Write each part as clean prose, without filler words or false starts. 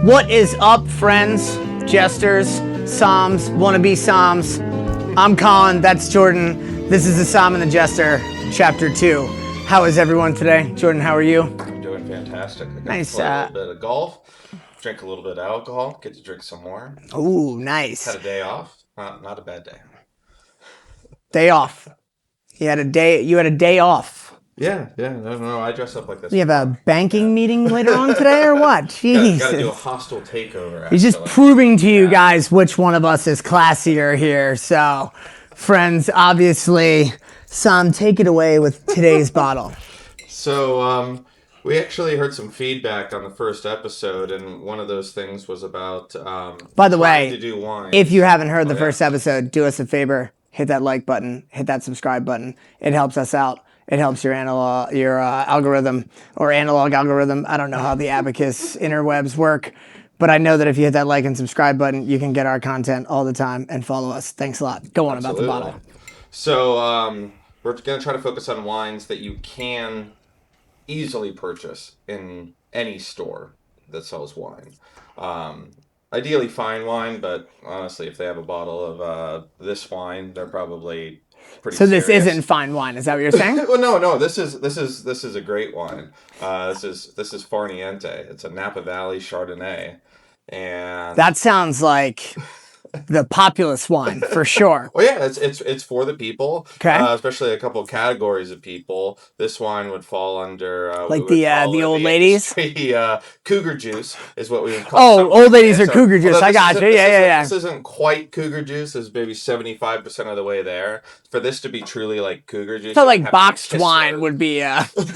What is up, friends, jesters, Somms, wannabe Somms? I'm Colin, that's Jordan. This is the Somm and the Jester, Chapter 2. How is everyone today? Jordan, how are you? I'm doing fantastic. I got Nice. to play a little bit of golf, drink a little bit of alcohol, get to drink some more. Ooh, nice. Had a day off. Not a bad day. Day off. You had a day off. Yeah. No, I dress up like this. You have a banking meeting later on today or what? Jesus. Gotta do a hostile takeover. He's just proving to you guys which one of us is classier here. So, friends, obviously, Somm, take it away with today's bottle. So, we actually heard some feedback on the first episode, and one of those things was about By the way, to do wine. If you haven't heard the first episode, do us a favor, hit that like button, hit that subscribe button. It helps us out. It helps your algorithm or analog algorithm. I don't know how the abacus interwebs work, but I know that if you hit that like and subscribe button, you can get our content all the time and follow us. Thanks a lot. Go on. Absolutely. About the bottle. So we're going to try to focus on wines that you can easily purchase in any store that sells wine. Ideally fine wine, but honestly, if they have a bottle of this wine, they're probably pretty serious. This isn't fine wine, is that what you're saying? Well, no. This is a great wine. This is Far Niente. It's a Napa Valley Chardonnay, and that sounds like the populous wine for sure. Well, yeah, it's for the people. Okay. Especially a couple of categories of people. This wine would fall under like the old ladies. Cougar juice is what we would call. Oh, old ladies are cougar juice. I got you. Yeah. This isn't quite cougar juice. It's maybe 75% of the way there. For this to be truly like cougar juice, so like boxed wine would be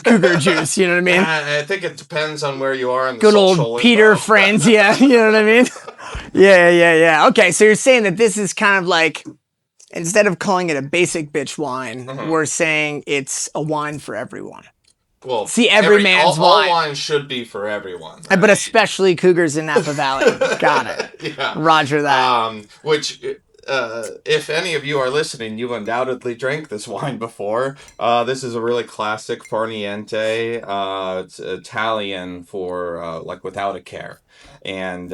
cougar juice. You know what I mean? I think it depends on where you are. In the good old Peter Franzia. You know what I mean? Yeah. Okay, so you're saying that this is kind of like, instead of calling it a basic bitch wine, we're saying it's a wine for everyone. Well, see, every man's wine. All wine should be for everyone. Right? But especially cougars in Napa Valley. Got it. Yeah. Roger that. Which, if any of you are listening, you undoubtedly drank this wine before. This is a really classic Far Niente. It's Italian for like without a care. And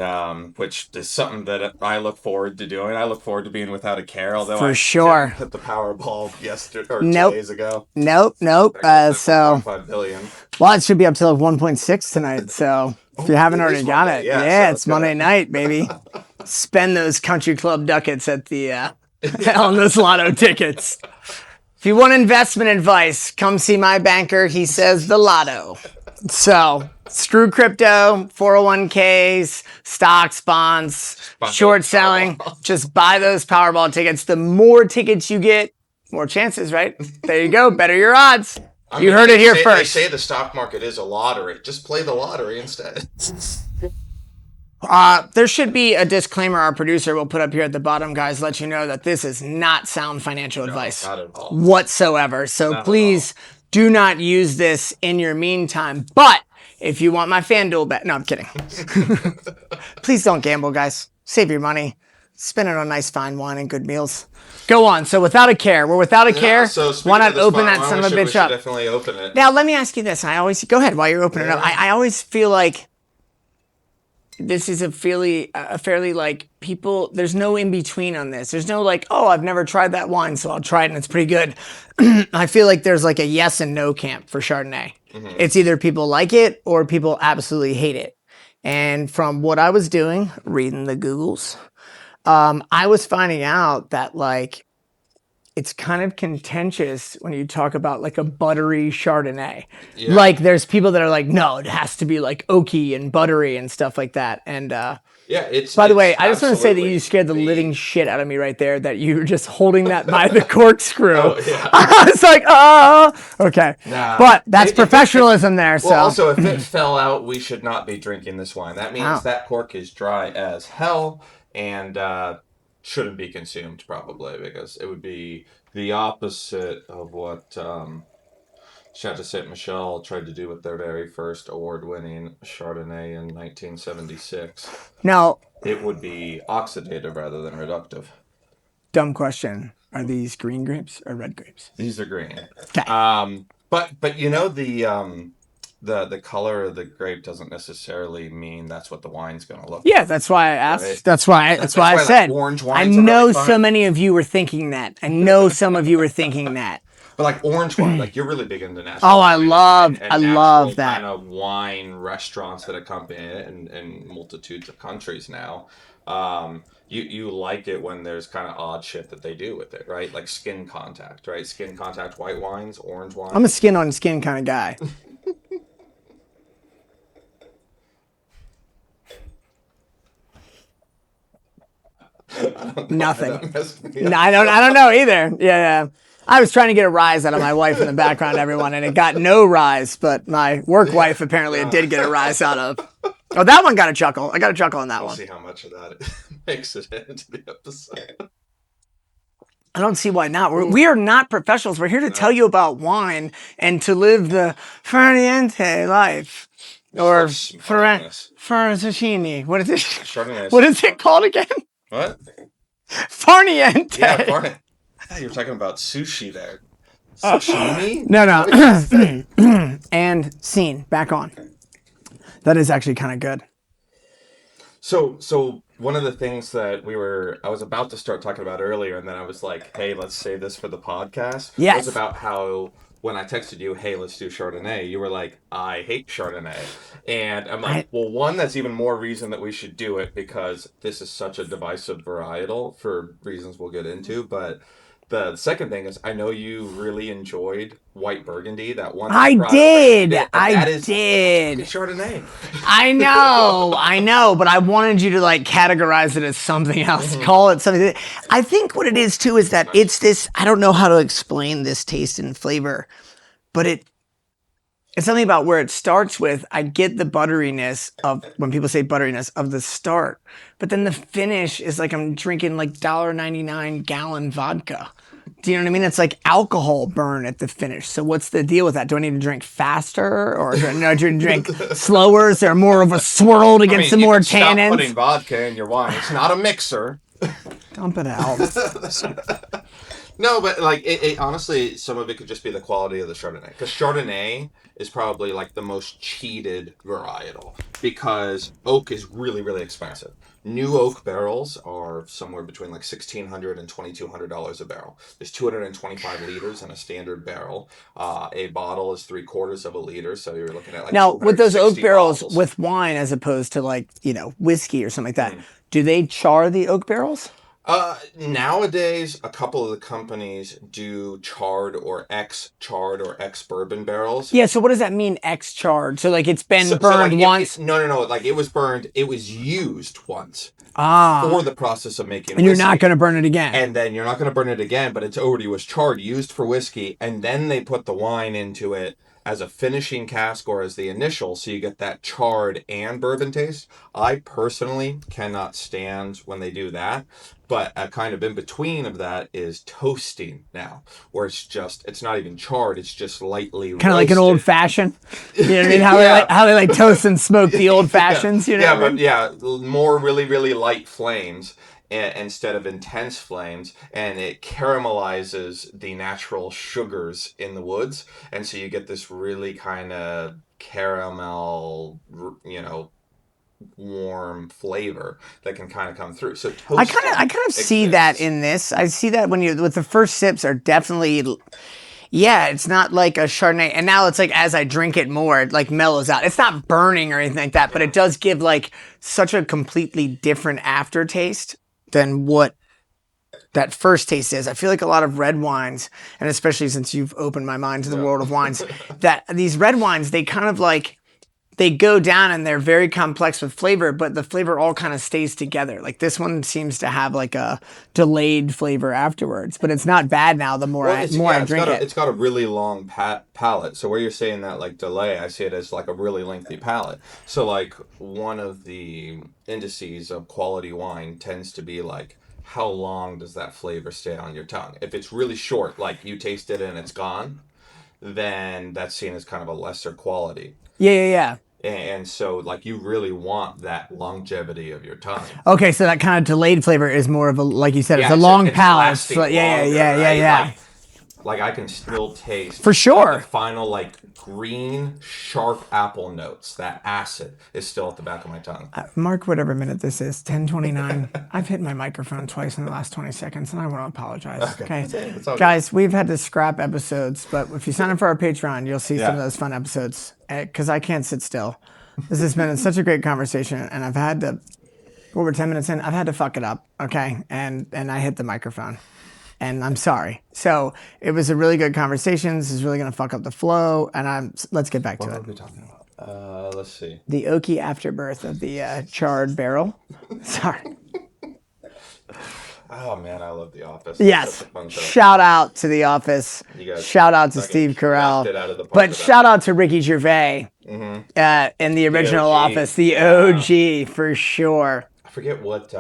which is something that I look forward to doing. I look forward to being without a care. Although for sure hit the Powerball yesterday or 2 days ago. Nope. So 5 billion. Well, it should be up to like 1.6 tonight. So if you haven't already got it, so it's Monday night, baby. Spend those country club ducats at the on those lotto tickets. If you want investment advice, come see my banker. He says the lotto. So screw crypto, 401ks, stocks, bonds, short selling. Just buy those Powerball tickets. The more tickets you get, more chances, right? There you go. Better your odds. You heard it here first. They say the stock market is a lottery. Just play the lottery instead. There should be a disclaimer our producer will put up here at the bottom, guys. Let you know that this is not sound financial advice not at all. whatsoever. So please do not use this in your meantime. But if you want my FanDuel bet, no, I'm kidding. Please don't gamble, guys. Save your money. Spend it on nice fine wine and good meals. Go on. So without a care. We're without a care. So why not open that son of a bitch up? Definitely open it. Now, let me ask you this. Go ahead while you're opening it up. I always feel like this is a fairly like people, there's no in between on this. There's no like, oh, I've never tried that wine, so I'll try it and it's pretty good. I feel like there's like a yes and no camp for Chardonnay. It's either people like it or people absolutely hate it. And from what I was doing, reading the Googles, I was finding out that like it's kind of contentious when you talk about like a buttery Chardonnay. Yeah. Like there's people that are like, no, it has to be like oaky and buttery and stuff like that. And by the way, I just want to say that you scared the living shit out of me right there, that you were just holding that by the corkscrew. Oh, yeah. I was like, oh, okay. Nah, but that's professionalism there. So also, if it fell out, we should not be drinking this wine. That means that cork is dry as hell and shouldn't be consumed probably, because it would be the opposite of what Chateau Saint Michelle tried to do with their very first award-winning Chardonnay in 1976. Now, it would be oxidative rather than reductive. Dumb question. Are these green grapes or red grapes? These are green. Okay. But you know the the color of the grape doesn't necessarily mean that's what the wine's going to look Yeah, like. that's why I asked. Right? That's why I Like, said. orange I wines are know really so fun. many of you were thinking that. I know some of you were thinking that. But like orange wine, like you're really big into natural Oh, wine and I natural love that. kind of wine restaurants that accompany it in multitudes of countries now. You like it when there's kind of odd shit that they do with it, right? Like skin contact, right? Skin contact white wines, orange wines. I'm a skin on skin kind of guy. Nothing. No, I don't know either. Yeah. I was trying to get a rise out of my wife in the background, everyone, and it got no rise, but my work wife apparently it did get a rise out of. Oh, that one got a chuckle. I got a chuckle on that We'll one. see how much of that makes it into the episode. I don't see why not. We are not professionals. We're here to tell you about wine and to live the Far Niente life. Or Farazzini. What is it? Chardonnay. What is it called again? What? Far Niente. Yeah, Far Niente. I thought you were talking about sushi there. Sashimi? No. And scene. Back on. That is actually kind of good. So one of the things that I was about to start talking about earlier, and then I was like, hey, let's save this for the podcast. Yes. Was about how when I texted you, hey, let's do Chardonnay, you were like, I hate Chardonnay. And I'm like, well, one, that's even more reason that we should do it because this is such a divisive varietal for reasons we'll get into. But the second thing is, I know you really enjoyed White Burgundy. That one. I did. It's Chardonnay. I know, but I wanted you to like categorize it as something else. Call it something. I think what it is too is that it's this. I don't know how to explain this taste and flavor, but it's something about where it starts with. I get the butteriness of when people say butteriness of the start, but then the finish is like I'm drinking like $1.99 gallon vodka. Do you know what I mean? It's like alcohol burn at the finish. So what's the deal with that? Do I need to drink faster or do I drink slower? Is there more of a swirl to get some more tannins? Stop putting vodka in your wine. It's not a mixer. Dump it out. No, but like it honestly, some of it could just be the quality of the Chardonnay. Because Chardonnay is probably like the most cheated varietal because oak is really, really expensive. New oak barrels are somewhere between like $1,600 and $2,200 a barrel. There's 225 liters in a standard barrel. A bottle is 3/4 of a liter, so you're looking at like now with those oak barrels bottles. with wine as opposed to like whiskey or something like that. Do they char the oak barrels? Nowadays, a couple of the companies do charred or ex-charred or ex-bourbon barrels. Yeah, so what does that mean, ex-charred? So, like, it's been burned once? No. Like, it was burned. It was used once. Ah. For the process of making and whiskey. You're not going to burn it again. And then you're not going to burn it again, but it's already was charred, used for whiskey, and then they put the wine into it as a finishing cask or as the initial, so you get that charred and bourbon taste. I personally cannot stand when they do that, but a kind of in between of that is toasting now, where it's not even charred, it's just lightly roasted. Kind of like an old fashioned. You know what I mean? How they like toast and smoke the old fashions. You know? More really, really light flames. Instead of intense flames, and it caramelizes the natural sugars in the woods, and so you get this really kind of caramel, warm flavor that can kind of come through. So I kind of see that in this. I see that when with the first sips are definitely. Yeah, it's not like a Chardonnay. And now it's like as I drink it more, it like mellows out. It's not burning or anything like that, but it does give like such a completely different aftertaste than what that first taste is. I feel like a lot of red wines, and especially since you've opened my mind to the world of wines, that these red wines, they kind of like, they go down and they're very complex with flavor, but the flavor all kind of stays together. Like this one seems to have like a delayed flavor afterwards, but it's not bad now the more I drink it. It's got a really long palate. So where you're saying that like delay, I see it as like a really lengthy palate. So like one of the indices of quality wine tends to be like, how long does that flavor stay on your tongue? If it's really short, like you taste it and it's gone, then that's seen as kind of a lesser quality. Yeah. And so, like, you really want that longevity of your tongue. Okay, so that kind of delayed flavor is more of a, like you said, it's a long palate. Yeah. like I can still taste For sure. the final like green sharp apple notes. That acid is still at the back of my tongue. Mark whatever minute this is, 10:29. I've hit my microphone twice in the last 20 seconds, and I want to apologize. Okay, guys, we've had to scrap episodes, but if you sign up for our Patreon, you'll see some of those fun episodes. Because I can't sit still. This has been such a great conversation, and I've had to. Over 10 minutes in, I've had to fuck it up, okay? And I hit the microphone, and I'm sorry. So it was a really good conversation. This is really gonna fuck up the flow, and let's get back to it. What are we talking about? Let's see. The oaky afterbirth of the charred barrel. Sorry. Oh man, I love The Office. Yes. Shout out to The Office. Shout out to Steve Carell. But shout out to Ricky Gervais in the original Office, the OG for sure. I forget what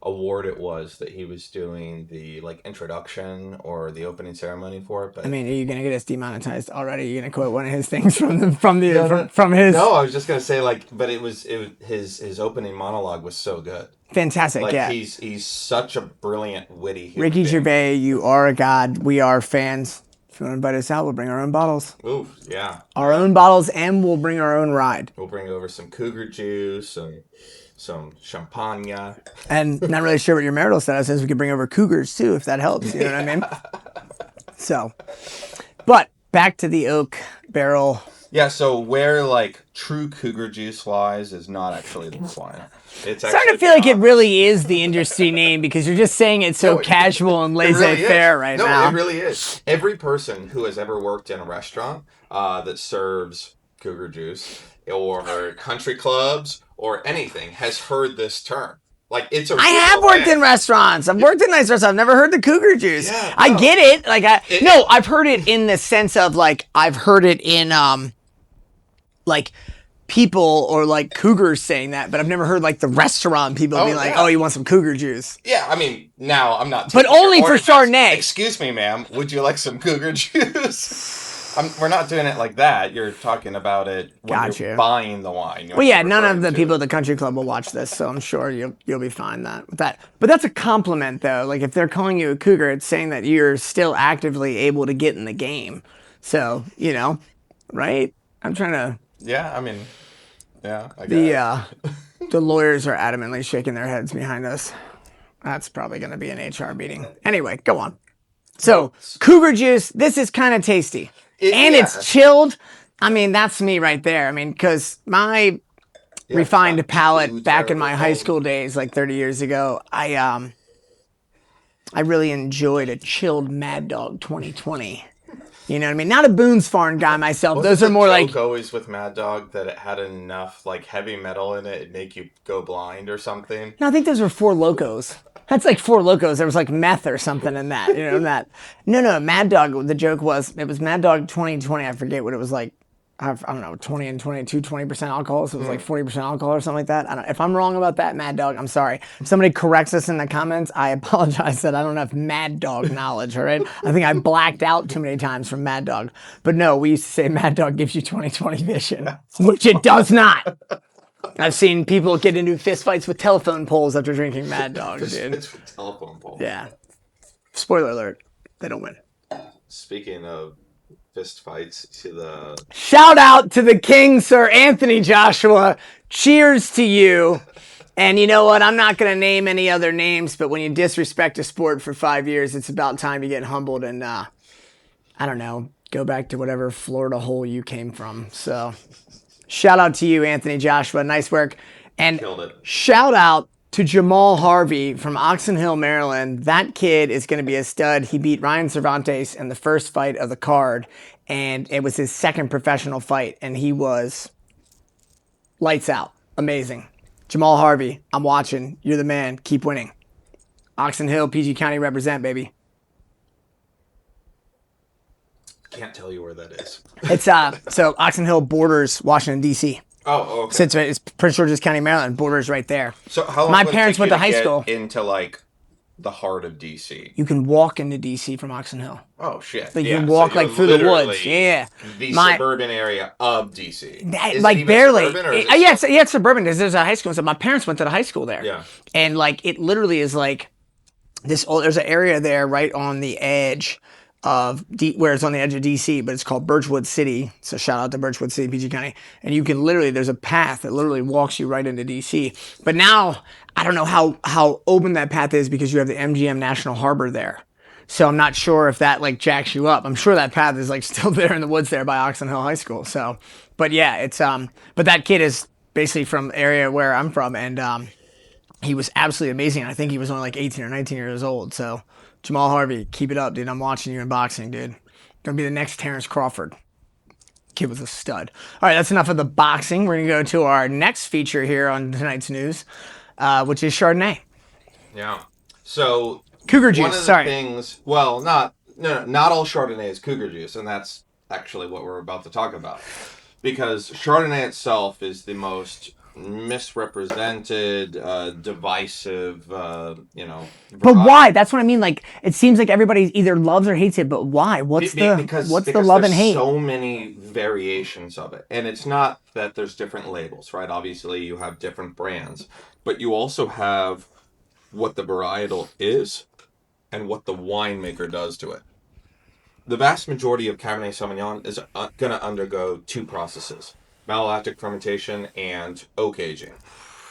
award it was that he was doing the like introduction or the opening ceremony for. But I mean, are you gonna get us demonetized already? Are you gonna quote one of his things from his? No, I was just gonna say like, but it was his opening monologue was so good. Fantastic, like, yeah. He's such a brilliant, witty human Ricky being. Gervais, you are a god. We are fans. If you want to invite us out, we'll bring our own bottles. Ooh, yeah. Our own bottles, and we'll bring our own ride. We'll bring over some cougar juice and some champagne. And not really sure what your marital status is. We could bring over cougars too, if that helps. You know what I mean? So, but back to the oak barrel. Yeah, so where like true cougar juice lies is not actually this wine. It's starting to feel like it really is the industry name because you're just saying it so casual and laissez-faire right now. No, it really is. Every person who has ever worked in a restaurant that serves cougar juice or country clubs or anything has heard this term. Like it's a I have worked in restaurants. I've worked in nice restaurants. I've never heard the cougar juice. Yeah, no. I get it. Like I've heard it in the sense of like I've heard it in like people or like cougars saying that, but I've never heard like the restaurant people being like, "Oh, you want some cougar juice?" Yeah, I mean, now I'm not. But only for Chardonnay. Excuse me, ma'am. Would you like some cougar juice? We're not doing it like that. You're talking about it when you're buying the wine. Well, yeah, none of the people at the country club will watch this, so I'm sure you'll be fine with that. But that's a compliment, though. Like if they're calling you a cougar, it's saying that you're still actively able to get in the game. So right? I'm trying to. Yeah, I mean, yeah. The lawyers are adamantly shaking their heads behind us. That's probably going to be an HR meeting. Anyway, go on. So cougar juice. This is kind of tasty. It's chilled. I mean, that's me right there. I mean, because my refined palate back in my high school days, like 30 years ago, I really enjoyed a chilled Mad Dog 2020. You know what I mean? Not a Boone's Farm guy myself. Those are more like always with Mad Dog that it had enough like heavy metal in it, it'd make you go blind or something. No, I think those were Four Locos. That's like Four Locos. There was like meth or something in that. You know that? No. Mad Dog. The joke was it was Mad Dog 2020. I forget what it was like. I don't know, 20 and 22, 20% alcohol. So it was like 40% alcohol or something like that. I don't know. If I'm wrong about that, Mad Dog, I'm sorry. If somebody corrects us in the comments, I apologize that I don't have Mad Dog knowledge, all right? I think I blacked out too many times from Mad Dog. But no, we used to say Mad Dog gives you 20/20 vision, which it does not. I've seen people get into fistfights with telephone poles after drinking Mad Dog, dude. Fistfights with telephone poles. Yeah. Spoiler alert, they don't win. Speaking of fist fights to the shout out to the king, Sir Anthony Joshua. Cheers to you. And you know what? I'm not going to name any other names, but when you disrespect a sport for 5 years, it's about time you get humbled and I don't know, go back to whatever Florida hole you came from. So shout out to you, Anthony Joshua. Nice work. And shout out to Jamal Harvey from Oxon Hill, Maryland. That kid is going to be a stud. He beat Ryan Cervantes in the first fight of the card, and it was his second professional fight, and he was lights out. Amazing. Jamal Harvey, I'm watching. You're the man. Keep winning. Oxon Hill, PG County represent, baby. Can't tell you where that is. It's so Oxon Hill borders Washington, D.C. Oh, okay. It's Prince George's County, Maryland. Borders right there. So how long my parents went to high school into like the heart of DC? You can walk into DC from Oxon Hill. Oh shit! Like you can walk like through the woods. Yeah, the suburban area of DC. Like barely. It's suburban. There's a high school. So my parents went to the high school there. Yeah, and like it literally is like this old. There's an area there right on the edge where it's on the edge of DC, but it's called Birchwood City. So shout out to Birchwood City, PG County. And you can literally, there's a path that literally walks you right into DC. But now I don't know how open that path is because you have the MGM National Harbor there. So I'm not sure if that like jacks you up. I'm sure that path is like still there in the woods there by Oxon Hill High School. So, but yeah, it's but that kid is basically from the area where I'm from, and he was absolutely amazing. I think he was only like 18 or 19 years old. So Jamal Harvey, keep it up, dude. I'm watching you in boxing, dude. Gonna be the next Terrence Crawford. Kid was a stud. All right, that's enough of the boxing. We're gonna go to our next feature here on tonight's news, which is Chardonnay. Yeah. So Cougar juice. One of the things. Well, not all Chardonnay is cougar juice, and that's actually what we're about to talk about, because Chardonnay itself is the most misrepresented, divisive, But why? That's what I mean. Like, it seems like everybody either loves or hates it, but why? What's the love and hate? So many variations of it, and it's not that there's different labels, right? Obviously, you have different brands, but you also have what the varietal is and what the winemaker does to it. The vast majority of Cabernet Sauvignon is going to undergo two processes: malolactic fermentation and oak aging.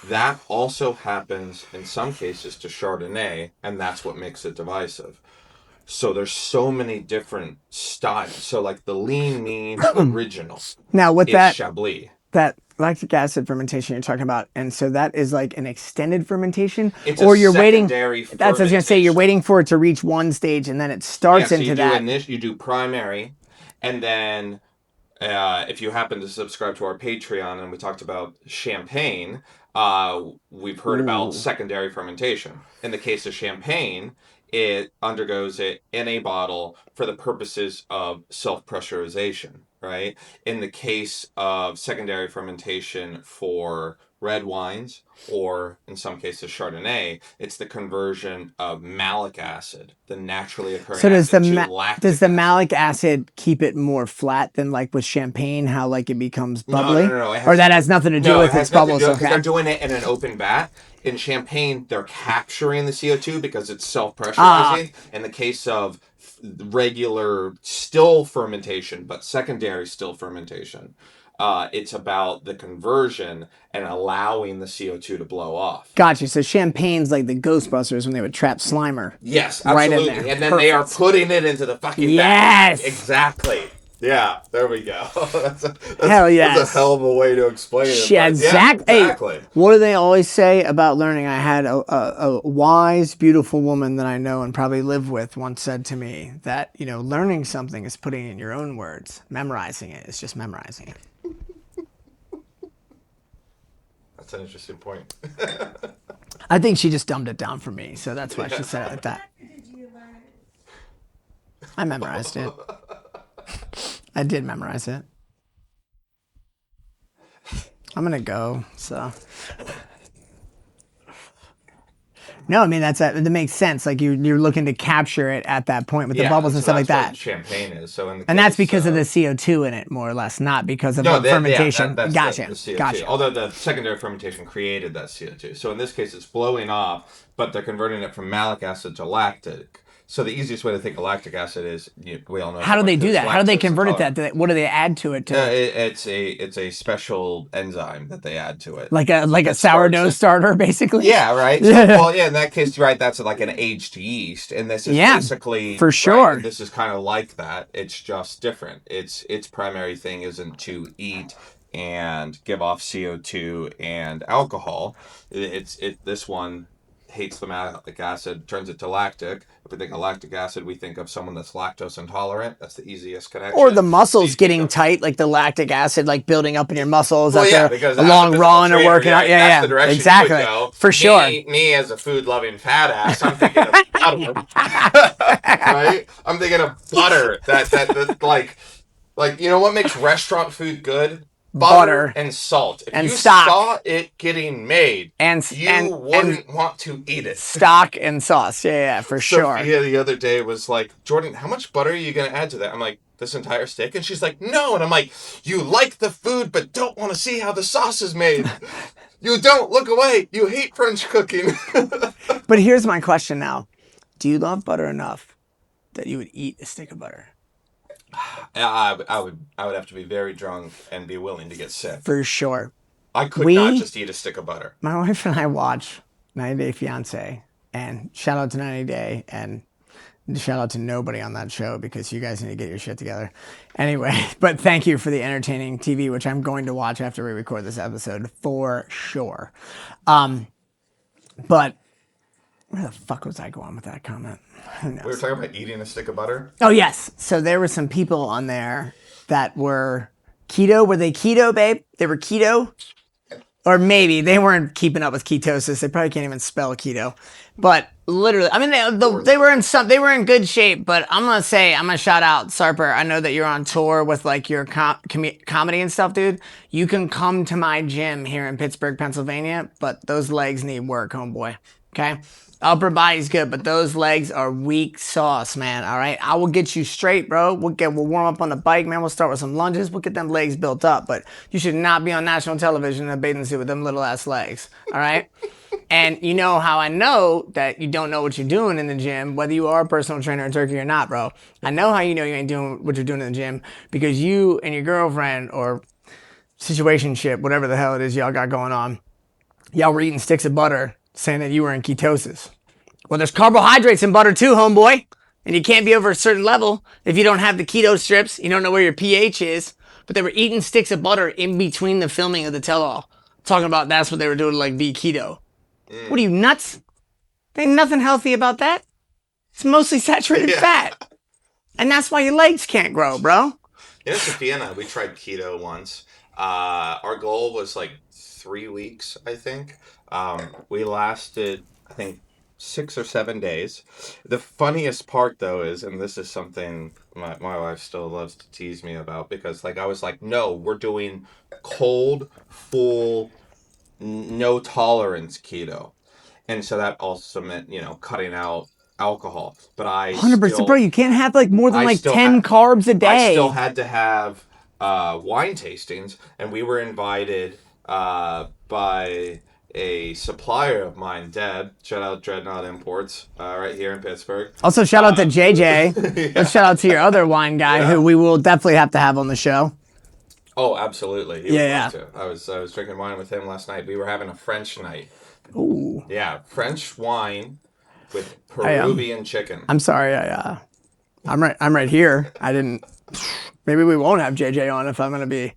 That also happens in some cases to Chardonnay, and that's what makes it divisive. So there's so many different styles. So like the lean mean original now with is Chablis. That lactic acid fermentation you're talking about, and so that is like an extended fermentation, it's or you're waiting. That's what I was gonna say. You're waiting for it to reach one stage, and then it starts into that. You do primary, and then if you happen to subscribe to our Patreon, and we talked about champagne, we've heard about secondary fermentation. In the case of champagne, it undergoes it in a bottle for the purposes of self-pressurization, right? In the case of secondary fermentation for red wines, or in some cases Chardonnay, it's the conversion of malic acid, the naturally occurring acid, to lactic does the acid. Malic acid keep it more flat than like with champagne, how like it becomes bubbly? No. Or that has nothing to do with its bubbles. Because they're doing it in an open vat. In champagne, they're capturing the CO2 because it's self-pressurizing. In the case of regular still fermentation, but secondary still fermentation, it's about the conversion and allowing the CO2 to blow off. Gotcha. So champagne's like the Ghostbusters when they would trap Slimer. Yes, absolutely. Right in there. And then they are putting it into the fucking bag. Exactly. Yeah, there we go. Hell yeah. That's a hell of a way to explain it. Yeah, exactly. Hey, what do they always say about learning? I had a wise, beautiful woman that I know and probably live with once said to me that, learning something is putting it in your own words. Memorizing it is just memorizing it. That's an interesting point. I think she just dumbed it down for me, so that's why she said it like that. I memorized it. I did memorize it. I'm gonna go. So no, I mean that makes sense. Like you're looking to capture it at that point with the bubbles and stuff like that. That's what champagne is. So and that's because of the CO2 in it, more or less, not because of the fermentation. That's gotcha. The CO2. Gotcha. Although the secondary fermentation created that CO2. So in this case, it's blowing off, but they're converting it from malic acid to lactic. So the easiest way to think of lactic acid is, we all know. How do they do that? How do they convert it? What do they add to it? It's a special enzyme that they add to it. Like a sourdough starter, basically. Yeah, right. So, in that case, right, that's like an aged yeast, and this is basically for sure. Right, this is kind of like that. It's just different. Its primary thing isn't to eat and give off CO2 and alcohol. This one hates the malic acid, turns it to lactic. If we think of lactic acid, we think of someone that's lactose intolerant. That's the easiest connection. Or the muscles getting tight, like the lactic acid, like building up in your muscles after a long run or working out. Yeah, that's the direction exactly. You would go. For sure. Me as a food-loving fat ass, I'm thinking of butter. Right? I'm thinking of butter. That like what makes restaurant food good? Butter and salt. If you saw it getting made, you wouldn't want to eat it. Stock and sauce. Yeah, for sure. Sophia the other day was like, Jordan, how much butter are you going to add to that? I'm like, this entire steak? And she's like, no. And I'm like, you like the food, but don't want to see how the sauce is made. You don't. Look away. You hate French cooking. But here's my question now. Do you love butter enough that you would eat a stick of butter? I would have to be very drunk and be willing to get sick. For sure. I could not just eat a stick of butter. My wife and I watch 90 Day Fiance, and shout out to 90 Day, and shout out to nobody on that show because you guys need to get your shit together. Anyway, but thank you for the entertaining TV, which I'm going to watch after we record this episode for sure. But where the fuck was I going with that comment? Who knows? We were talking about eating a stick of butter. Oh, yes. So there were some people on there that were keto. Were they keto, babe? They were keto? Or maybe they weren't keeping up with ketosis. They probably can't even spell keto. But literally, I mean, they were in good shape. But I'm gonna shout out Sarper. I know that you're on tour with like your comedy and stuff, dude. You can come to my gym here in Pittsburgh, Pennsylvania, but those legs need work, homeboy. Okay. Upper body's good, but those legs are weak sauce, man. All right, I will get you straight, bro. We'll warm up on the bike, man. We'll start with some lunges. We'll get them legs built up. But you should not be on national television in a bathing suit with them little ass legs. All right. And you know how I know that you don't know what you're doing in the gym, whether you are a personal trainer in Turkey or not, bro. I know how you know you ain't doing what you're doing in the gym because you and your girlfriend or situationship, whatever the hell it is y'all got going on, y'all were eating sticks of butter saying that you were in ketosis. Well, there's carbohydrates in butter too, homeboy. And you can't be over a certain level if you don't have the keto strips. You don't know where your pH is. But they were eating sticks of butter in between the filming of the tell-all. Talking about that's what they were doing to like be keto. What are you, nuts? There ain't nothing healthy about that. It's mostly saturated fat. And that's why your legs can't grow, bro. Yeah, Sophia and I, we tried keto once. Our goal was like 3 weeks, I think. We lasted, I think, 6 or 7 days. The funniest part, though, is, and this is something my wife still loves to tease me about, because like I was like, no, we're doing cold, full, no tolerance keto. And so that also meant, cutting out alcohol. But I 100%, bro. You can't have like more than like 10 carbs a day. I still had to have wine tastings, and we were invited by a supplier of mine, Deb. Shout out Dreadnought Imports, right here in Pittsburgh. Also, shout out to JJ. Yeah. Let's shout out to your other wine guy, who we will definitely have to have on the show. Oh, absolutely. He would love to. I was drinking wine with him last night. We were having a French night. Ooh. Yeah, French wine with Peruvian chicken. I'm sorry. I'm right here. I didn't. Maybe we won't have JJ on if I'm going to be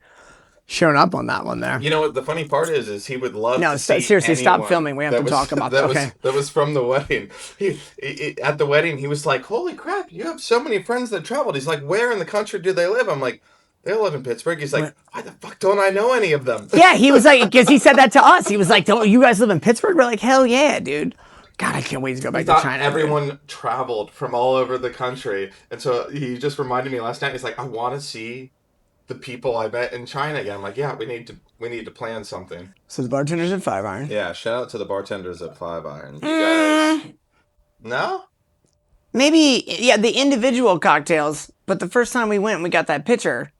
showing up on that one there. You know what the funny part is he would love to see seriously, anyone. Stop filming. We have to talk about that. Okay. That was from the wedding. At the wedding, he was like, holy crap, you have so many friends that traveled. He's like, where in the country do they live? I'm like, they live in Pittsburgh. He's like, why the fuck don't I know any of them? Yeah, he was like, because he said that to us. He was like, don't you guys live in Pittsburgh? We're like, hell yeah, dude. God, I can't wait to go back to China. Everyone traveled from all over the country. And so he just reminded me last night, he's like, I want to see the people I met in China again. I'm like, yeah, we need to plan something. So the bartenders at 5 Iron. Yeah, shout out to the bartenders at 5 Iron. You guys... No? Maybe, yeah, the individual cocktails. But the first time we went, we got that pitcher.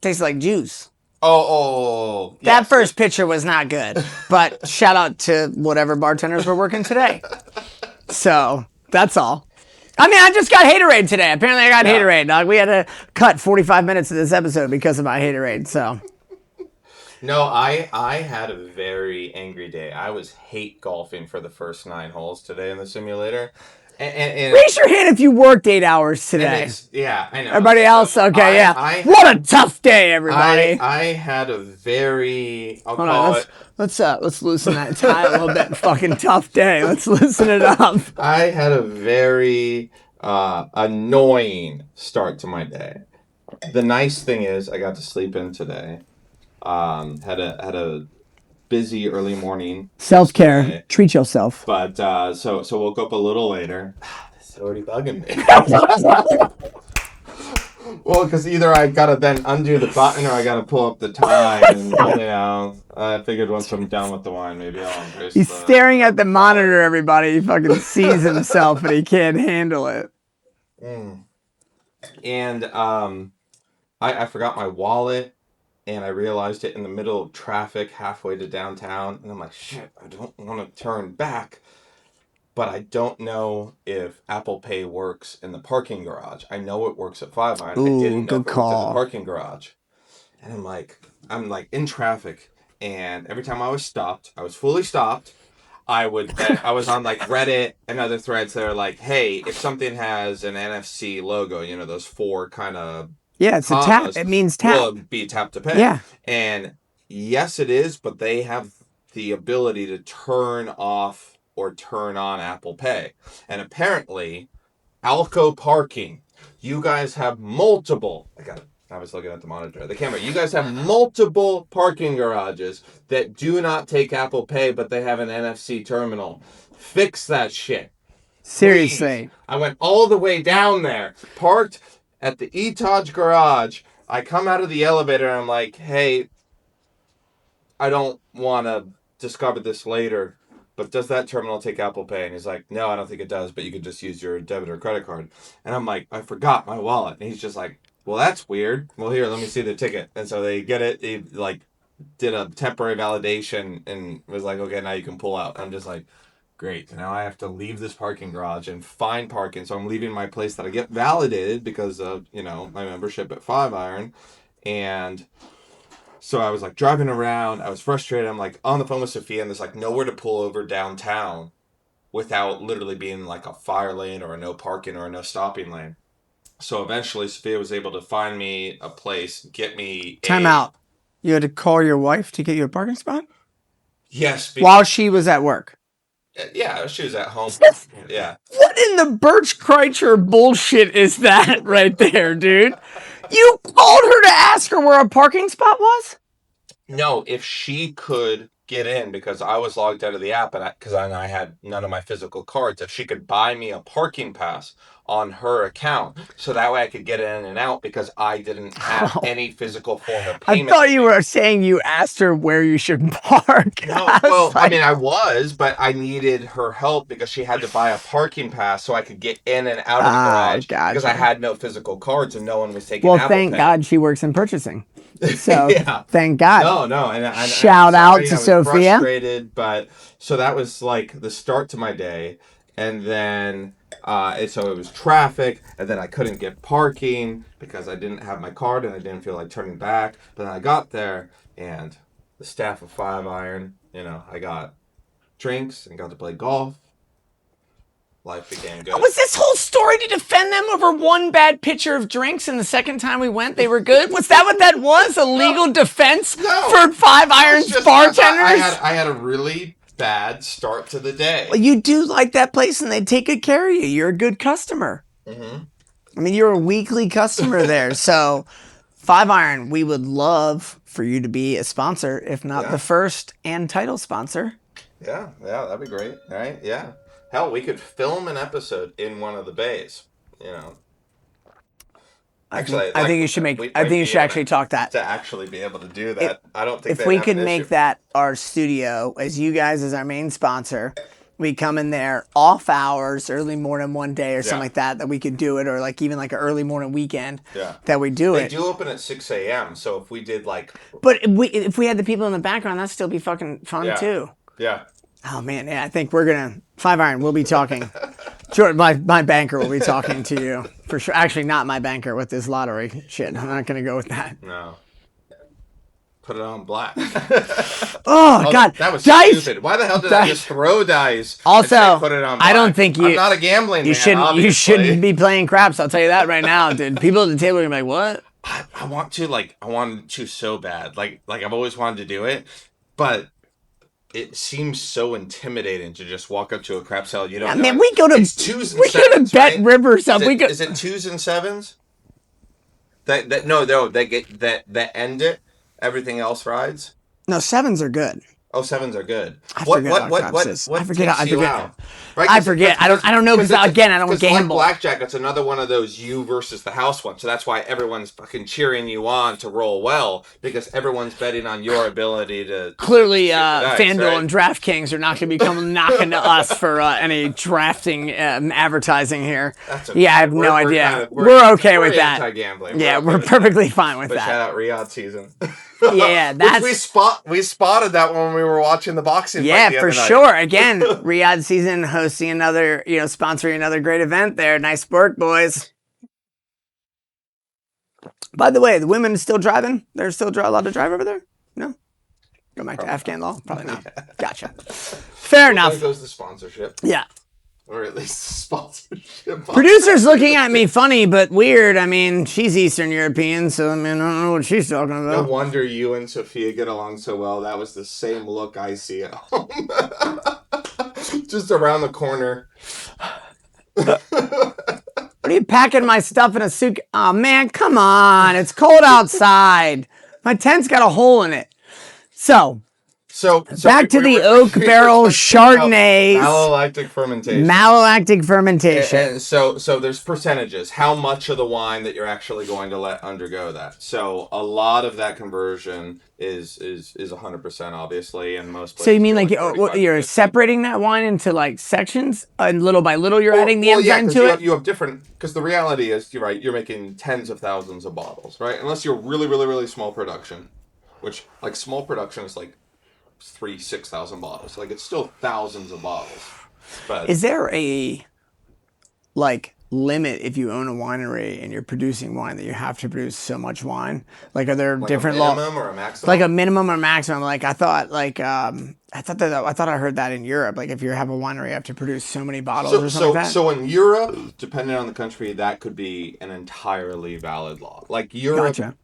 Tastes like juice. Oh. That first pitcher was not good. But shout out to whatever bartenders were working today. So that's all. I mean, I just got haterade today. Apparently I got haterade, dog. We had to cut 45 minutes of this episode because of my haterade, so. No, I had a very angry day. I was hate golfing for the first 9 holes today in the simulator. And raise your hand if you worked 8 hours today. Yeah, I know. Everybody else? Okay, yeah. What a tough day, everybody. I had a very... Let's loosen that tie a little bit. Fucking tough day. Let's loosen it up. I had a very annoying start to my day. The nice thing is I got to sleep in today. Had a busy early morning. Self-care. Today. Treat yourself. But so woke up a little later. This is already bugging me. Well, because either I gotta then undo the button or I gotta pull up the time. And, I figured once I'm done with the wine, maybe I'll embrace He's staring at the monitor, everybody. He fucking sees himself and he can't handle it. And I forgot my wallet. And I realized it in the middle of traffic halfway to downtown. And I'm like, shit, I don't want to turn back. but I don't know if Apple Pay works in the parking garage. I know it works at Five Iron. I didn't know if it worked at the parking garage. And I'm like in traffic, and every time I was stopped, I was fully stopped. I was on like Reddit and other threads that are like, hey, if something has an NFC logo, you know, those 4 kind of it's a tap. It means tap. Will it be tap to pay? Yeah. And yes, it is, but they have the ability to turn off or turn on Apple Pay. And apparently, Alco Parking, you guys have multiple. I was looking at the monitor, the camera. You guys have multiple parking garages that do not take Apple Pay, but they have an NFC terminal. Fix that shit. Seriously. Please. I went all the way down there, parked at the Etage garage. I come out of the elevator and I'm like, hey, I don't want to discover this later, but does that terminal take Apple Pay? And he's like, no, I don't think it does, but you could just use your debit or credit card. And I'm like, I forgot my wallet. And he's just like, well, that's weird. Well, here, let me see the ticket. And so they get it. He like did a temporary validation and was like, okay, now you can pull out. I'm just like, great. Now I have to leave this parking garage and find parking. So I'm leaving my place that I get validated because of, you know, my membership at Five Iron. And so I was like driving around. I was frustrated. I'm like on the phone with Sophia, and there's like nowhere to pull over downtown without literally being like a fire lane or a no parking or a no stopping lane. So eventually Sophia was able to find me a place, get me Time out. You had to call your wife to get you a parking spot? Yes. While she was at work? Yeah, she was at home. Yeah. What in the Birch Kreitzer bullshit is that right there, dude? You called her to ask her where a parking spot was? No, if she could get in, because I was logged out of the app, and I had none of my physical cards, if she could buy me a parking pass on her account, so that way I could get in and out, because I didn't have any physical form of payment. I thought you were saying you asked her where you should park. No, well, I mean, I was, but I needed her help because she had to buy a parking pass so I could get in and out of the garage, gotcha. Because I had no physical cards and no one was taking Well, Apple thank Pay. God she works in purchasing. So yeah. Thank God. No, and shout out to Sophia. Frustrated, but so that was like the start to my day, and then so it was traffic, and then I couldn't get parking because I didn't have my card and I didn't feel like turning back. But then I got there, and the staff of Five Iron, you know, I got drinks and got to play golf. Life became good. Was this whole story to defend them over one bad pitcher of drinks, and the second time we went, they were good? Was that what that was? A legal defense for Five Iron's bartenders? I had a really bad start to the day. Well, you do like that place, and they take good care of you. You're a good customer. Mm-hmm. I mean, you're a weekly customer there. So, Five Iron, we would love for you to be a sponsor, if not the first and title sponsor. Yeah, that'd be great, right? Yeah. Hell, we could film an episode in one of the bays, you know. Actually, I think you should actually talk that. To actually be able to do that. I don't think if we could make that our studio, as you guys as our main sponsor, we come in there off hours, early morning one day or something like that we could do it, or like even like an early morning weekend that we do it. They do open at 6 a.m., so if we did like... But if we had the people in the background, that'd still be fucking fun too. Yeah. Oh man, yeah, I think we're gonna Five Iron. We'll be talking. Sure, my banker will be talking to you for sure. Actually, not my banker with this lottery shit. I'm not gonna go with that. No. Put it on black. Oh God, that was dice. Stupid. Why the hell did I just throw dice? Also, put it on black? I don't think you. I'm not a gambling man. You shouldn't be playing craps. I'll tell you that right now, dude. People at the table are gonna be like, "What?" I want to so bad. Like I've always wanted to do it, but it seems so intimidating to just walk up to a crap cell. You know, man, we go to twos and sevens, bet right? Rivers up. Is it twos and sevens? That get that end it. Everything else rides. No, sevens are good. Oh, sevens are good. I forget. I forget. I don't know because again, I don't gamble. Like blackjack, it's another one of those you versus the house ones. So that's why everyone's fucking cheering you on to roll well, because everyone's betting on your ability to. Clearly, FanDuel and DraftKings are not going to be coming knocking to us for any drafting advertising here. Okay. I have no idea. We're okay with that. Anti-gambling. Yeah, we're perfectly fine with that. Shout out Riyadh season. Yeah, that's we spotted that when we were watching the boxing fight yeah, the for other night. sure. Again, Riyadh season hosting another, sponsoring another great event there. Nice work, boys. By the way, the women are still driving. They're still allowed to drive over there? No? Go back to Afghan law? Probably not. Yeah. Gotcha. Fair enough. There goes the sponsorship. Yeah. Or at least the sponsorship. Producer's looking at me funny but weird. I mean, she's Eastern European, so I don't know what she's talking No about. wonder you and Sophia get along so well. That was the same look I see at home. Just around the corner. What are you packing my stuff in a suit? Oh man, come on. It's cold outside. My tent's got a hole in it. So back to the oak barrel Chardonnay. Malolactic fermentation. Malolactic fermentation. And so there's percentages. How much of the wine that you're actually going to let undergo that? So a lot of that conversion is 100% obviously, and most. So you mean like you're separating that wine into like sections, and little by little you're adding the enzyme to it? You have different, because the reality is, you're right. You're making tens of thousands of bottles, right? Unless you're really, really, really small production, which like small production is like 6,000 bottles. Like it's still thousands of bottles. But is there a like limit if you own a winery and you're producing wine that you have to produce so much wine? Like are there different laws? Minimum or a maximum? Like a minimum or maximum? Like I thought I heard that in Europe. Like if you have a winery, you have to produce so many bottles or something like that. So in Europe, depending on the country, that could be an entirely valid law. Like Europe. Gotcha.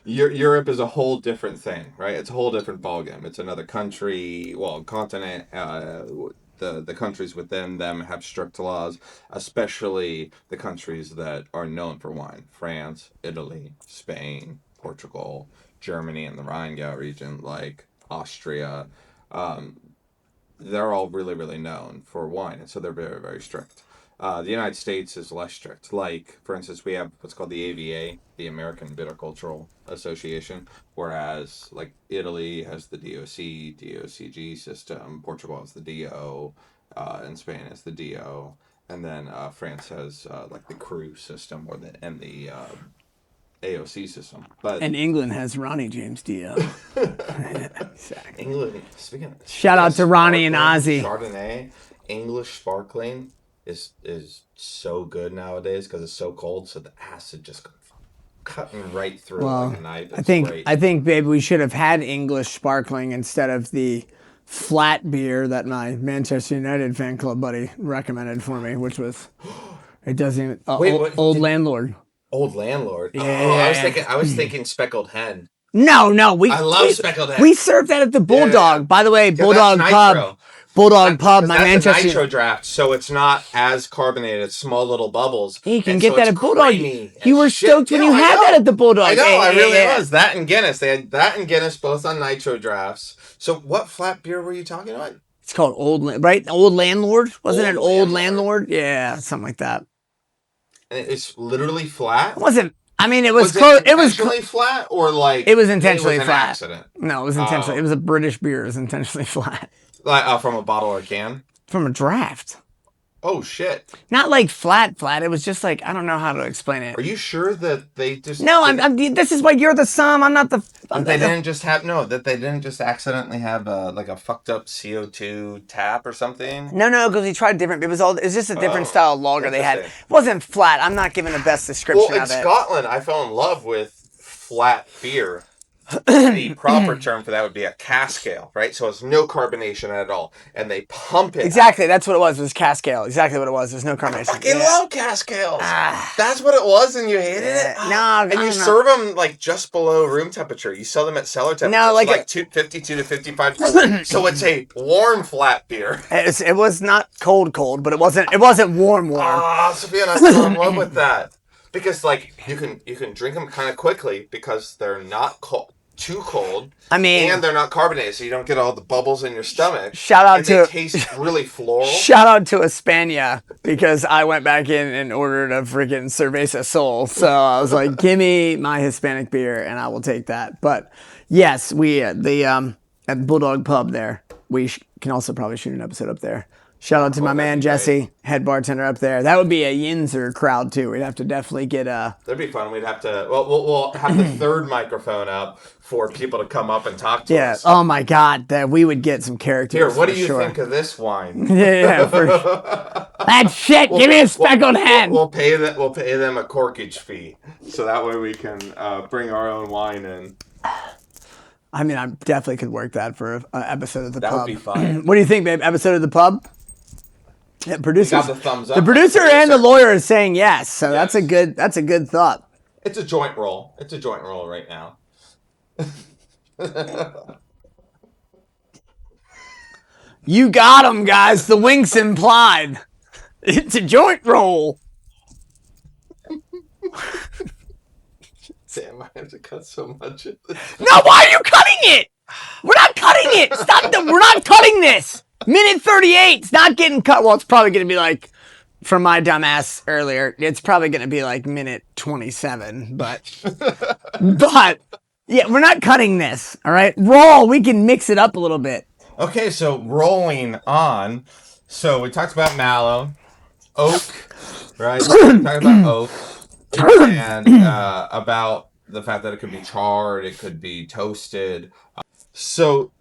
Europe is a whole different thing, right? It's a whole different ballgame. It's another country, continent. The countries within them have strict laws, especially the countries that are known for wine: France, Italy, Spain, Portugal, Germany, and the Rheingau region, like Austria. They're all really, really known for wine, and so they're very, very strict. The United States is less strict. Like, for instance, we have what's called the AVA, the American Viticultural Association, whereas, like, Italy has the DOCG system, Portugal has the DO, and Spain has the DO, and then France has, like, the CRU system, and the AOC system. And England has Ronnie James Dio. Exactly. England, speaking of... Shout out to Ronnie and Ozzy. Chardonnay, English sparkling... is so good nowadays because it's so cold, so the acid just cutting right through like a knife. I think, babe, we should have had English sparkling instead of the flat beer that my Manchester United fan club buddy recommended for me, which was Old Landlord. Old Landlord. Yeah. I was thinking Speckled Hen. No, I love Speckled Hen. We served that at the Bulldog. Yeah. By the way, Bulldog Pub. My Manchester. Nitro draft, so it's not as carbonated. It's small little bubbles. You can get that at Bulldog. You were stoked when you had that at the Bulldog. I know, I really was. That and Guinness. They had that and Guinness both on nitro drafts. So what flat beer were you talking about? It's called Old Landlord? Wasn't it Old Landlord? Yeah, something like that. And it's literally flat? It wasn't. I mean, it was close. It was intentionally flat, or like it was intentionally flat. Accident? No, it was intentionally. It was a British beer. It was intentionally flat. Like from a bottle or can? From a draft. Oh shit! Not like flat. It was just like I don't know how to explain it. Are you sure that they just? No, this is why you're the Somm. I'm not the. They didn't just accidentally have like a fucked up CO2 tap or something. No, because we tried different. It was just a different style of lager they had. It wasn't flat. I'm not giving the best description of it. Well, in Scotland, I fell in love with flat beer. The proper term for that would be a cask ale, right? So it's no carbonation at all, and they pump it. Exactly, that's what it was. It was cask ale. Exactly what it was. There's no carbonation. I fucking love cask ales. That's what it was, and you hated it. No, and you serve them like just below room temperature. You sell them at cellar temperature. No, like 52 to 55. So it's a warm flat beer. It was not cold, but it wasn't warm. Sophia and I fell in love with that. Because like you can drink them kind of quickly because they're not too cold. I mean, and they're not carbonated, so you don't get all the bubbles in your stomach. Shout out they taste really floral. Shout out to España because I went back in and ordered a freaking Cerveza Sol. So I was like, give me my Hispanic beer and I will take that. But yes, we at Bulldog Pub there. We can also probably shoot an episode up there. Shout out to my that'd man be Jesse, head bartender up there. That would be a Yinzer crowd too. We'd have to definitely get a. That'd be fun. We'd have to. Well, we'll have the third microphone up for people to come up and talk to us. Oh my God, that we would get some characters. Here, what do you sure. think of this wine? Yeah, for sure. That shit. Give me a speckled hen. We'll pay them a corkage fee, so that way we can bring our own wine in. I mean, I definitely could work that for an episode of the pub. That would be fun. What do you think, babe? Episode of the pub? Yeah, producers. Got the thumbs up. The producer and the lawyer is saying yes, so yes. That's a good thought. It's a joint roll. It's a joint roll right now. You got him, guys. The wink's implied. It's a joint roll. Damn, I have to cut so much of this. No, why are you cutting it? We're not cutting it. Stop. We're not cutting this. Minute 38. It's not getting cut. Well, it's probably going to be like, from my dumbass earlier, it's probably going to be like minute 27. But yeah, we're not cutting this. All right. Roll. We can mix it up a little bit. Okay, so rolling on. So we talked about mallow, oak, right? We talked about oak, and about the fact that it could be charred, it could be toasted. So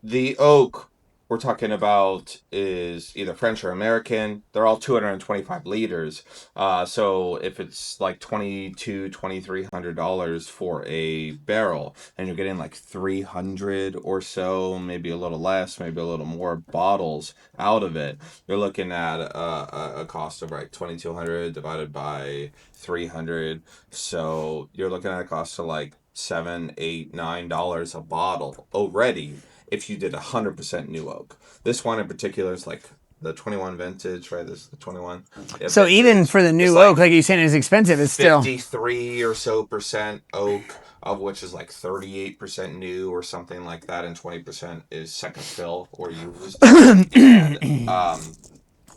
the oak we're talking about is either French or American. They're all 225 liters. So if it's like $2,200-$2,300 for a barrel, and you're getting like 300 or so, maybe a little less, maybe a little more bottles out of it, you're looking at a cost of like 2,200 divided by 300. So you're looking at a cost of like $7, $8, $9 a bottle already. If you did 100% new oak. This one in particular is like the 21 vintage, right? This is the 21. Yeah, so vintage. Even for the new oak, like you're saying, is expensive. It's 53 or so % oak, of which is like 38% new or something like that, and 20% is second fill or used. And,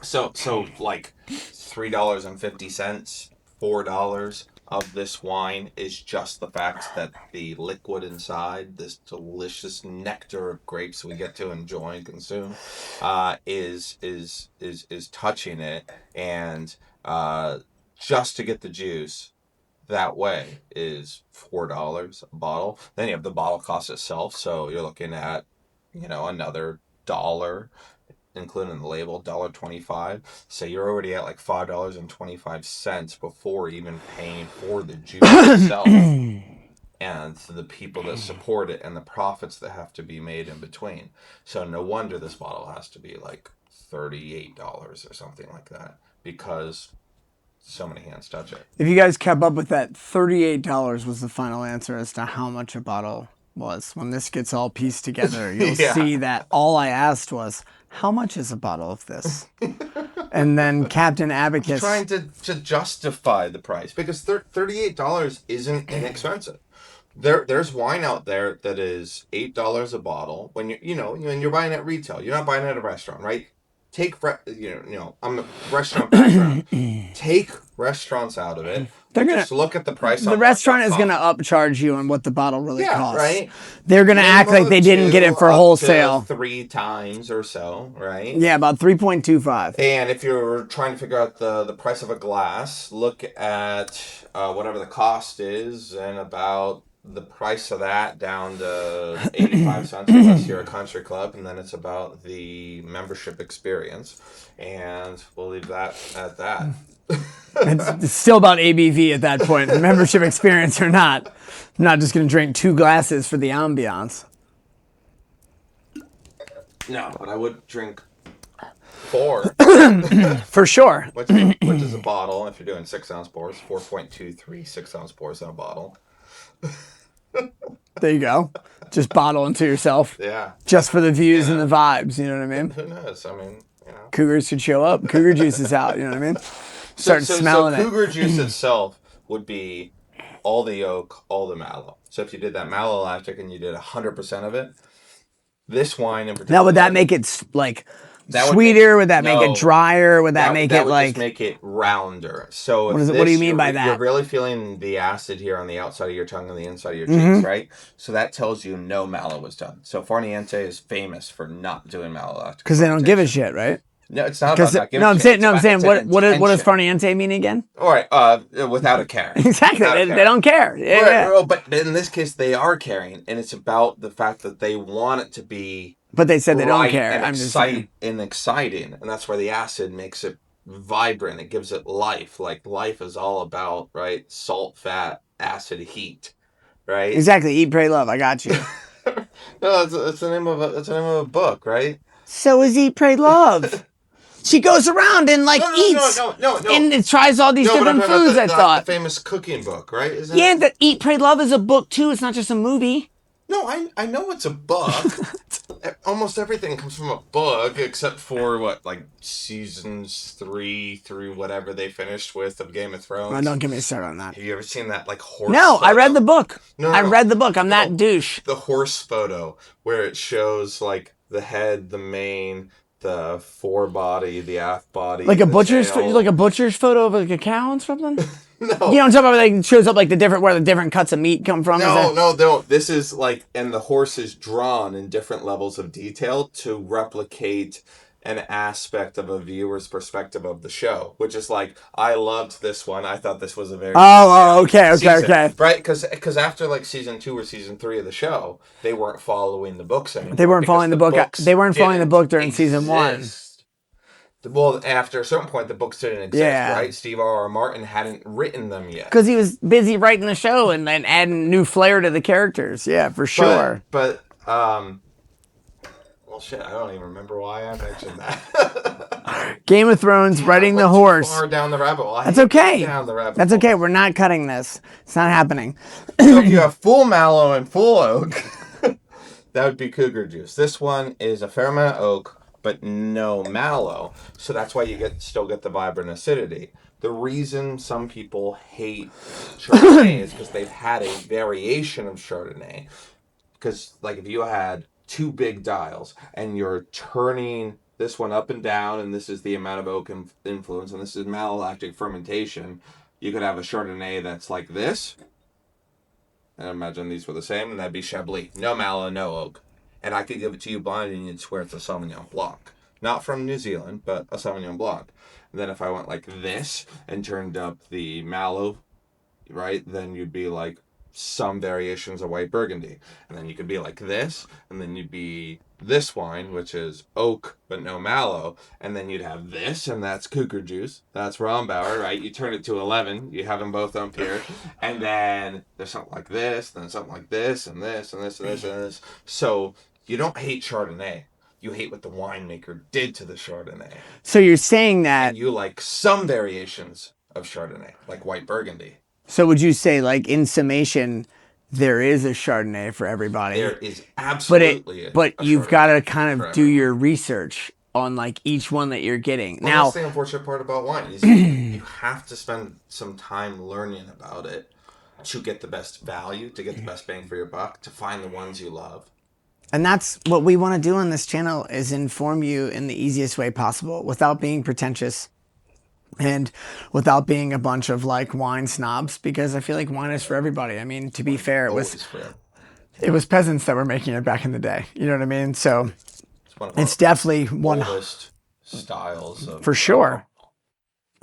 so like $3.50, $4 of this wine is just the fact that the liquid inside, this delicious nectar of grapes we get to enjoy and consume, is touching it, and just to get the juice that way is $4 a bottle. Then you have the bottle cost itself, so you're looking at another $1. Including the label, $1.25. So you're already at like $5.25 before even paying for the juice itself, and the people that support it and the profits that have to be made in between. So no wonder this bottle has to be like $38 or something like that, because so many hands touch it. If you guys kept up with that, $38 was the final answer as to how much a bottle was. When this gets all pieced together, you'll see that all I asked was, how much is a bottle of this? And then Captain Abacus trying to justify the price, because $38 isn't inexpensive. There's wine out there that is $8 a bottle when you're buying at retail. You're not buying at a restaurant, right? I'm a restaurant background. Take restaurants out of it. They're gonna just look at the price. The restaurant is gonna upcharge you on what the bottle really costs. Right. They're gonna act like they didn't get it for wholesale 3 times or so, right? Yeah, about 3.25. And if you're trying to figure out the price of a glass, look at whatever the cost is, and about the price of that down to 85 cents unless you're a country club, and then it's about the membership experience, and we'll leave that at that. It's still about ABV at that point, membership experience or not. I'm not just going to drink 2 glasses for the ambiance. No, but I would drink 4. For sure. Which is a bottle. If you're doing 6-ounce pours, 4.23 6-ounce pours in a bottle. There you go. Just bottle into yourself. Yeah. Just for the views and the vibes, you know what I mean? Who knows? I mean, Cougars could show up. Cougar juice is out, you know what I mean? Start smelling it. Cougar juice itself would be all the oak, all the mallow. So if you did that malolactic and you did 100% of it, this wine in particular. Now, would that make it like sweeter? Would that make it drier? Would that make it like? Just make it rounder. So what do you mean by that? You're really feeling the acid here on the outside of your tongue and the inside of your cheeks, right? So that tells you no mallow was done. So Far Niente is famous for not doing malolactic. Because they don't give a shit, right? No, it's not about not giving No, a I'm shit. saying, It's no, I'm about saying, its what does intention. Far Niente mean again? All right, without a care. Exactly, Without a they don't care. Yeah. Right, but in this case, they are caring, and it's about the fact that they want it to be But they said they don't bright care. and I'm just saying. exciting, and that's where the acid makes it vibrant. It gives it life. Like life is all about salt, fat, acid, heat, right? Exactly. Eat, pray, love. I got you. No, it's the name of a book, right? So is Eat, Pray, Love. She goes around and eats No. and it tries all these No, but I'm different talking foods. about I the thought. famous cooking book, right? Isn't Yeah, it? the Eat, Pray, Love is a book too. It's not just a movie. No, I know it's a book. Almost everything comes from a book, except for seasons 3 through whatever they finished with of Game of Thrones. Oh, don't get me started on that. Have you ever seen that horse? No, photo? I read the book. No, I read the book. I'm that douche. The horse photo where it shows the head, the mane, the forebody, the aft body, Like a butcher's, tail. like a butcher's photo of a cow and something. No, You know what I'm talking about? It shows up where the different cuts of meat come from. No. This is and the horse is drawn in different levels of detail to replicate an aspect of a viewer's perspective of the show, which is I loved this one. I thought this was a very okay, season, right? Because after season 2 or season 3 of the show, they weren't following the books anymore. They weren't following the book. They weren't following the book during season 1. Well, after a certain point, the books didn't exist, right? Steve R. Martin hadn't written them yet. Because he was busy writing the show and then adding new flair to the characters. Yeah, for sure. Well, shit, I don't even remember why I mentioned that. Game of Thrones, riding the horse. Far down the rabbit hole. That's okay. That's okay. We're not cutting this. It's not happening. So if you have full mallow and full oak, that would be cougar juice. This one is a fair amount of oak, but no mallow, so that's why you still get the vibrant acidity. The reason some people hate Chardonnay is because they've had a variation of Chardonnay. Because if you had 2 big dials and you're turning this one up and down, and this is the amount of oak influence, and this is malolactic fermentation, you could have a Chardonnay that's like this. And imagine these were the same, and that'd be Chablis. No mallow, no oak. And I could give it to you blind, and you'd swear it's a Sauvignon Blanc. Not from New Zealand, but a Sauvignon Blanc. And then if I went like this and turned up the mallow, right, then you'd be some variations of white Burgundy. And then you could be like this, and then you'd be this wine, which is oak but no mallow, and then you'd have this, and that's cougar juice. That's Rombauer, right? You turn it to 11, you have them both up here, and then there's something like this, then something like this, and this, and this, and this, and this. So you don't hate Chardonnay. You hate what the winemaker did to the Chardonnay. So you're saying that... And you like some variations of Chardonnay, like white Burgundy. So would you say, in summation, there is a Chardonnay for everybody? There is absolutely But you've got to kind of do your research on, each one that you're getting. Well, now, that's the unfortunate part about wine. Is you have to spend some time learning about it to get the best value, to get the best bang for your buck, to find the ones you love. And that's what we want to do on this channel, is inform you in the easiest way possible without being pretentious. And without being a bunch of wine snobs, because I feel like wine is for everybody. I mean, to be fair, it was peasants that were making it back in the day. You know what I mean? So it's definitely one oldest styles of for sure.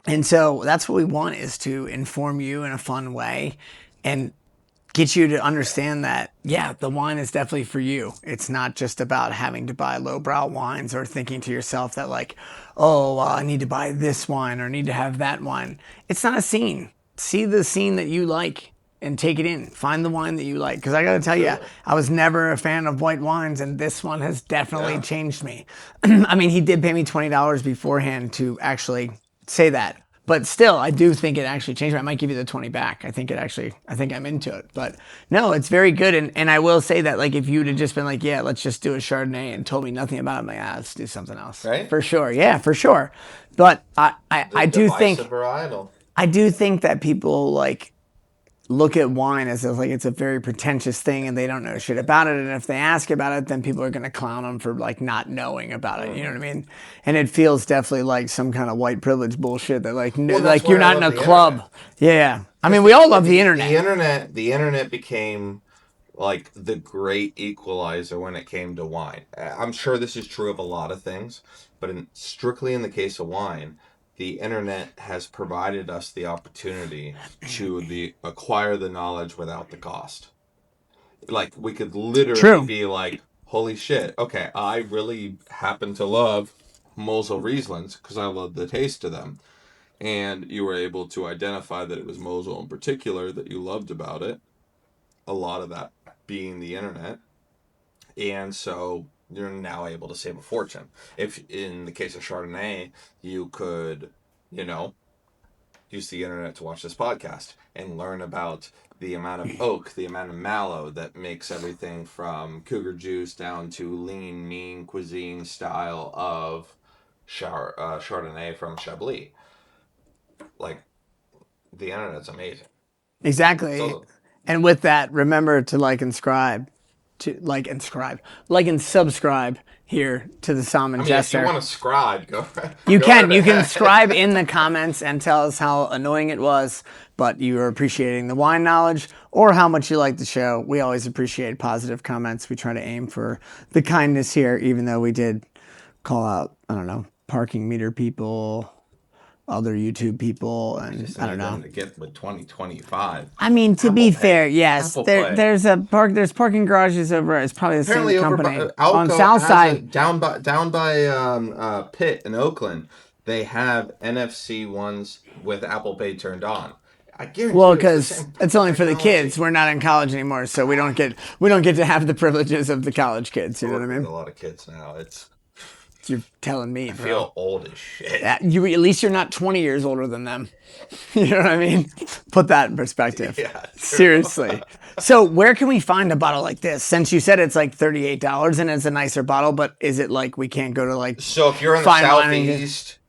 And so that's what we want, is to inform you in a fun way and get you to understand that, yeah, the wine is definitely for you. It's not just about having to buy lowbrow wines or thinking to yourself that I need to buy this wine or need to have that wine. It's not a scene. See the scene that you like and take it in. Find the wine that you like. Because I got to tell you, I was never a fan of white wines, and this one has definitely changed me. I mean, he did pay me $20 beforehand to actually say that. But still, I do think it actually changed me. I might give you the 20 back. I think I'm into it. But no, it's very good. And I will say that, if you'd have just been yeah, let's just do a Chardonnay and told me nothing about it, let's do something else. Right? For sure. Yeah, for sure. But I do think that people look at wine as if it's a very pretentious thing and they don't know shit about it. And if they ask about it, then people are going to clown them for not knowing about it. You know what I mean? And it feels definitely like some kind of white privilege bullshit that you're not in a club. Internet. Yeah. I mean, we all love the internet. The internet became like the great equalizer when it came to wine. I'm sure this is true of a lot of things, but strictly in the case of wine, the internet has provided us the opportunity to acquire the knowledge without the cost. Like we could literally True. be like, "Holy shit! Okay, I really happen to love Mosel Rieslings because I love the taste of them." And you were able to identify that it was Mosel in particular that you loved about it. A lot of that being the internet, and so you're now able to save a fortune. If in the case of Chardonnay, you could, you know, use the internet to watch this podcast and learn about the amount of oak, the amount of mallow that makes everything from cougar juice down to lean, mean cuisine style of Chardonnay from Chablis. Like, the internet's amazing. Exactly. So, And with that, remember to like and subscribe here to the Somm I and mean, if you Jester. want to scribe, go, You go right can. You can ahead. scribe in the comments and tell us how annoying it was, but you are appreciating the wine knowledge or how much you like the show. We always appreciate positive comments. We try to aim for the kindness here, even though we did call out, I don't know, parking meter people, other YouTube people, and Just I don't need them know. to get with 2025. I mean, to Apple be Pay. fair, yes, Apple Pay. there's parking garages over. It's probably the Apparently, same over by, company on Alco South has a Side. down by Pitt in Oakland. They have NFC ones with Apple Pay turned on. I guarantee Well, you, it's the because same it's only for the kids. technology. We're not in college anymore, so we don't get to have the privileges of the college kids. You I know what work I with a mean? lot of kids now. You're telling me, I bro. feel old as shit. You at least you're not 20 years older than them. You know what I mean? Put that in perspective. Yeah, true. Seriously. So where can we find a bottle like this? Since you said it's like $38 and it's a nicer bottle, but is it like we can't go to like So if you're in the fine wine and get southeast,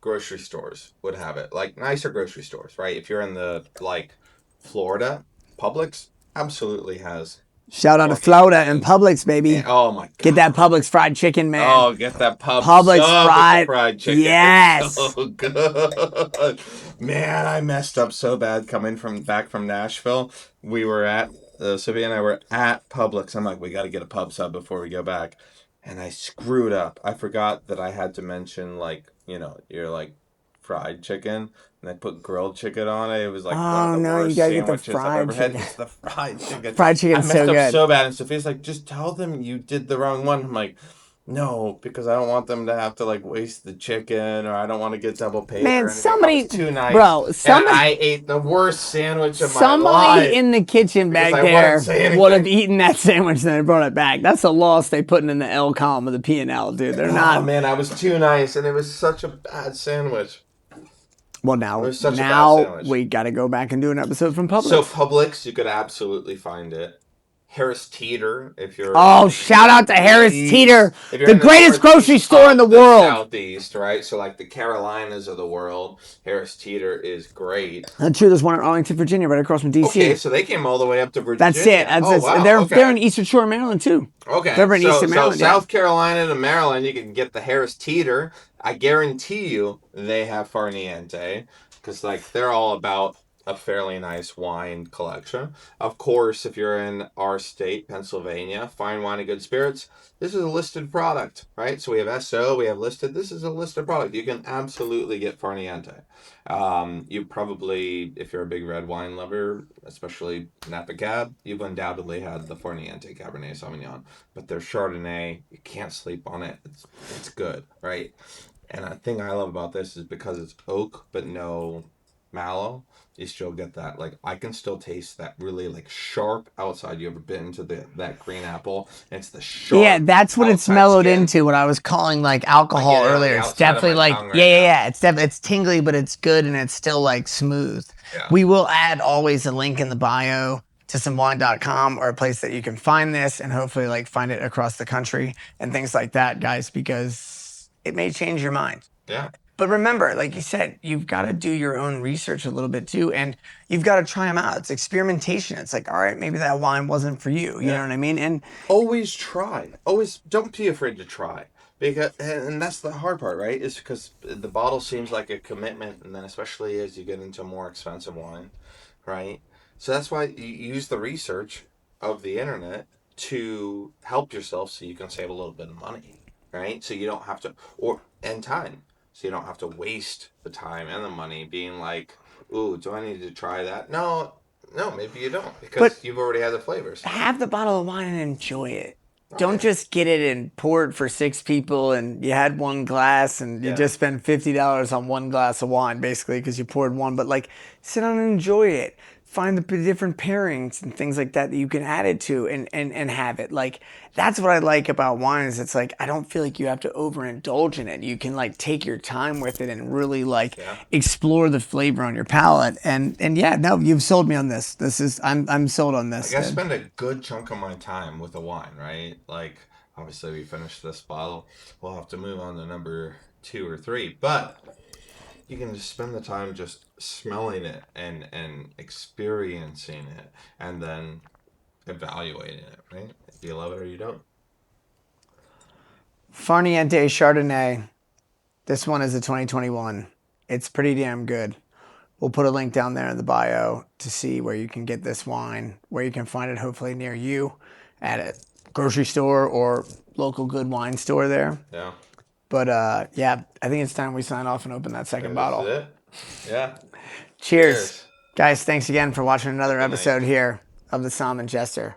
grocery stores would have it, like nicer grocery stores, right? If you're in the like Florida, Publix absolutely has shout out to Far Florida and Niente. Publix, And, baby. oh my Get that god! Publix fried chicken, man. Oh, get that pub Publix sub with the fried. fried chicken. It's so Yes. good. Man, I messed up so bad coming back from Nashville. We were at Sophia and I were at Publix. I'm like, we got to get a pub sub before we go back, and I screwed up. I forgot that I had to mention like your like fried chicken. And I put grilled chicken on it. It was like one of Oh the no, you worst gotta get the sandwiches I've fried ever had. chicken. It's the fried chicken. Fried I chicken's so messed up good. so bad. And Sophia's like, just tell them you did the wrong one. I'm like, no, because I don't want them to have to like waste the chicken, or I don't want to get double paid Man, or anything. I was somebody, too nice, bro, and somebody, I ate the worst sandwich of my somebody life in the kitchen because back I wouldn't there say would have anything. eaten that sandwich and they brought it back. That's a loss they putting in the L column of the P&L, dude. They're Oh not. man, I was too nice, and it was such a bad sandwich. Well, It now, was such a bad now sandwich. we got to go back and do an episode from So Publix. Publix, you could absolutely find it. Harris Teeter, if you're Oh, shout out to Harris Teeter, if you're the in the greatest grocery northeast store in of the world. southeast, right? So like the Carolinas of the world, Harris Teeter is great. That's true. There's one in Arlington, Virginia, right across from DC. Okay, so they came all the way up to Virginia. That's it. Oh wow. They're Okay. in Eastern Shore, Maryland too. Okay. They're in Eastern So Maryland. Yeah. South Carolina to Maryland, you can get the Harris Teeter. I guarantee you they have Far Niente because like they're all about a fairly nice wine collection. Of course, if you're in our state, Pennsylvania, Fine Wine and Good Spirits, this is a listed product, right? So we have SO, we have listed. This is a listed product. You can absolutely get Far Niente. You probably, if you're a big red wine lover, especially Napa Cab, you've undoubtedly had the Far Niente Cabernet Sauvignon. But their Chardonnay, you can't sleep on it. It's good, right? And the thing I love about this is because it's oak but no mallow, you still get that. Like I can still taste that really like sharp outside. You ever been to that green apple? And it's the sharp. Yeah, that's what it's outside mellowed skin. into. What I was calling like I alcohol get it on earlier. the It's outside of definitely my like tongue right now. yeah. It's tingly, but it's good and it's still like smooth. Yeah. We will add always a link in the bio to somewine.com or a place that you can find this and hopefully like find it across the country and things like that, guys, because it may change your mind. Yeah. But remember, like you said, you've got to do your own research a little bit too, and you've got to try them out. It's experimentation. It's like, all right, maybe that wine wasn't for you. You know what I mean? And always try. Always don't be afraid to try. Because and that's the hard part, right? Is because the bottle seems like a commitment, and then especially as you get into more expensive wine, right? So that's why you use the research, of the internet to help yourself so you can save a little bit of money, right? So you don't have to, and time. So you don't have to waste the time and the money being like, ooh, do I need to try that? No, no, maybe you don't But because you've already had the flavors. have the bottle of wine and enjoy it. Oh, Don't yeah. just get it and pour it for 6 people and you had one glass and you Yeah. just spent $50 on one glass of wine basically because you poured one. But like, sit down and enjoy it. Find the different pairings and things like that that you can add it to and have it. Like, that's what I like about wine is it's like, I don't feel like you have to overindulge in it. You can like take your time with it and really like Yeah. explore the flavor on your palate. And yeah, no, you've sold me on this. I'm sold on this, Like I dude. spend a good chunk of my time with a wine, right? Like obviously we finished this bottle. We'll have to move on to number 2 or 3. But you can just spend the time just smelling it and experiencing it and then evaluating it, right? If you love it or you don't. Far Niente Chardonnay. This one is a 2021. It's pretty damn good. We'll put a link down there in the bio to see where you can get this wine, where you can find it hopefully near you at a grocery store or local good wine store there. Yeah. But yeah, I think it's time we sign off and open that second This is bottle. it. Yeah. Cheers. Cheers. Guys, thanks again for watching another Good night. episode here of the Somm and Jester.